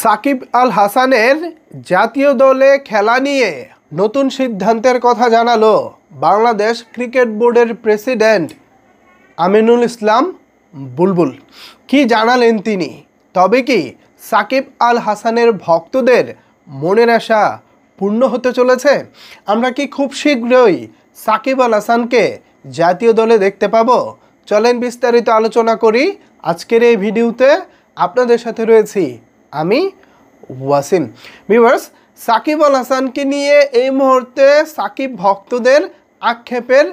সাকিব আল হাসানের জাতীয় দলে খেলা নিয়ে নতুন সিদ্ধান্তের কথা জানালো বাংলাদেশ ক্রিকেট বোর্ডের প্রেসিডেন্ট আমিনুল ইসলাম বুলবুল। কি জানালেন তিনি? তবে কি সাকিব আল হাসানের ভক্তদের মনের আশা পূর্ণ হতে চলেছে? আমরা কি খুব শীঘ্রই সাকিব আল হাসানকে জাতীয় দলে দেখতে পাবো? চলেন বিস্তারিত আলোচনা করি আজকের এই ভিডিওতে। আপনাদের সাথে রয়েছি আমি ওয়াসিম। ভিউয়ার্স, সাকিব আল হাসানকে নিয়ে এই মুহূর্তে সাকিব ভক্তদের আক্ষেপের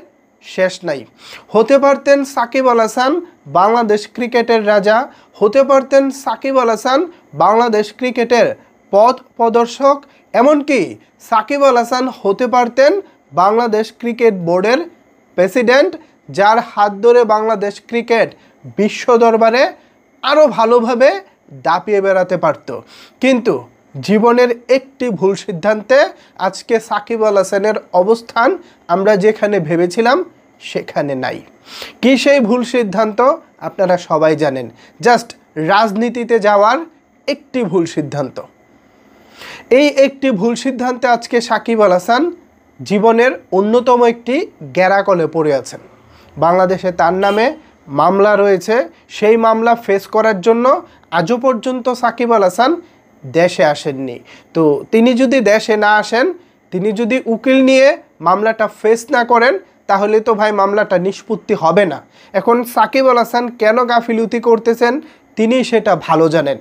শেষ নাই। হতে পারতেন সাকিব আল হাসান বাংলাদেশ ক্রিকেটের রাজা, হতে পারতেন সাকিব আল হাসান বাংলাদেশ ক্রিকেটের পথ প্রদর্শক, এমনকি সাকিব আল হাসান হতে পারতেন বাংলাদেশ ক্রিকেট বোর্ডের প্রেসিডেন্ট, যার হাত ধরে বাংলাদেশ ক্রিকেট বিশ্ব দরবারে আরও ভালোভাবে দাপিয়ে বেড়াতে পারত। কিন্তু জীবনের একটি ভুল সিদ্ধান্তে আজকে সাকিব আল হাসানের অবস্থান আমরা যেখানে ভেবেছিলাম সেখানে নাই। কি সেই ভুল সিদ্ধান্ত? আপনারা সবাই জানেন। জাস্ট রাজনীতিতে যাওয়ার একটি ভুল সিদ্ধান্ত। এই একটি ভুল সিদ্ধান্তে আজকে সাকিব আল হাসান জীবনের অন্যতম একটি গ্যারাকলে পড়ে আছেন। বাংলাদেশে তার নামে মামলা রয়েছে, সেই মামলা ফেস করার জন্য আজও পর্যন্ত সাকিব আল হাসান দেশে আসেননি। তো তিনি যদি দেশে না আসেন, তিনি যদি উকিল নিয়ে মামলাটা ফেস না করেন, তাহলে তো ভাই মামলাটা নিষ্পত্তি হবে না। এখন সাকিব আল হাসান কেন গাফিলতি করতেছেন তিনি সেটা ভালো জানেন।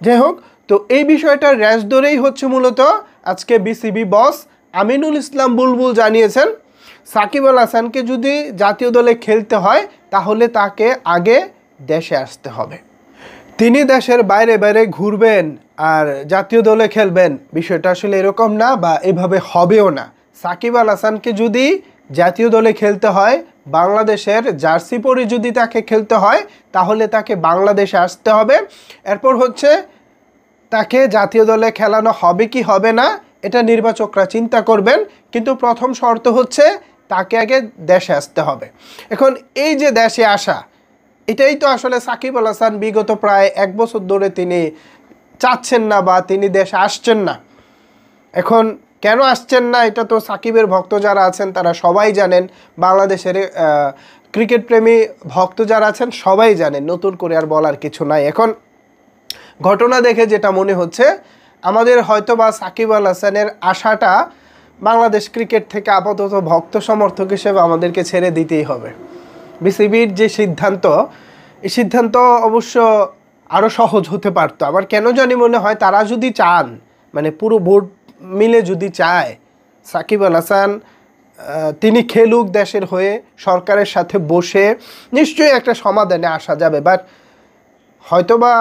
যাই হোক, তো এই বিষয়টা র্যাশ ধরেই হচ্ছে মূলত আজকে বিসিবি বস আমিনুল ইসলাম বুলবুল জানিয়েছেন সাকিব আল হাসানকে যদি জাতীয় দলে খেলতে হয় তাহলে তাকে আগে দেশে আসতে হবে। তিনি দেশের বাইরে বাইরে ঘুরবেন আর জাতীয় দলে খেলবেন, বিষয়টা আসলে এরকম না, বা এভাবে হবেও না। সাকিব আল হাসানকে যদি জাতীয় দলে খেলতে হয়, বাংলাদেশের জার্সি পরে যদি তাকে খেলতে হয়, তাহলে তাকে বাংলাদেশে আসতে হবে। এরপর হচ্ছে তাকে জাতীয় দলে খেলানো হবে কি হবে না এটা নির্বাচকরা চিন্তা করবেন, কিন্তু প্রথম শর্ত হচ্ছে তাকে আগে দেশে আসতে হবে। এখন এই যে দেশে আসা, এটাই তো আসলে সাকিব আল হাসান বিগত প্রায় 1 বছর ধরে তিনি চাচ্ছেন না, বা তিনি দেশে আসছেন না। এখন কেন আসছেন না এটা তো সাকিবের ভক্ত যারা আছেন তারা সবাই জানেন, বাংলাদেশের ক্রিকেট প্রেমী ভক্ত যারা আছেন সবাই জানেন, নতুন করে আর বলার কিছু নাই। এখন ঘটনা দেখে যেটা মনে হচ্ছে, আমাদের হয়তো বা সাকিব আল হাসানের আশাটা বাংলাদেশ ক্রিকেট থেকে আপাতত ভক্ত সমর্থক হিসেবে আমাদেরকে ছেড়ে দিতেই হবে। বিসিবির যে সিদ্ধান্ত, এই সিদ্ধান্ত অবশ্য আরও সহজ হতে পারতো। আমার কেন জানি মনে হয় তারা যদি চান, মানে পুরো বোর্ড মিলে যদি চায় সাকিব আল হাসান তিনি খেলুক দেশের হয়ে, সরকারের সাথে বসে নিশ্চয়ই একটা সমাধানে আসা যাবে। বাট হয়তোবা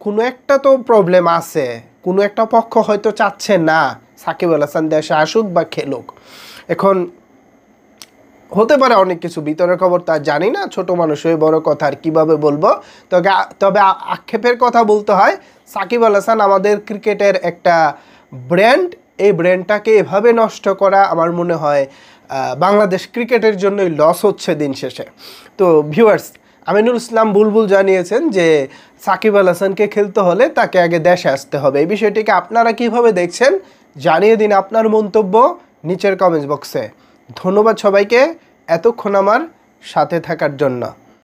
কোনো একটা তো প্রবলেম আছে, কোনো একটা পক্ষ হয়তো চাচ্ছে না সাকিব আল হাসান দেশে আসুক বা খেলুক। এখন হতে পারে অনেক কিছু, ভিতরের খবর তা জানি না, ছোট মানুষ হয়ে বড় কথা আর কীভাবে বলবো। তবে আক্ষেপের কথা বলতে হয়, সাকিব আল হাসান আমাদের ক্রিকেটের একটা ব্র্যান্ড, এই ব্র্যান্ডটাকে এভাবে নষ্ট করা আমার মনে হয় বাংলাদেশ ক্রিকেটের জন্যই লস হচ্ছে দিন শেষে। তো ভিউয়ার্স, আমিনুল ইসলাম বুলবুল জানিয়েছেন যে সাকিব আল হাসানকে খেলতে হলে তাকে আগে দেশে আসতে হবে। এই বিষয়টিকে আপনারা কিভাবে দেখছেন জানিয়ে দিন আপনার মন্তব্য নিচের কমেন্টস বক্সে। ধন্যবাদ সবাইকে এতক্ষণ আমার সাথে থাকার জন্য।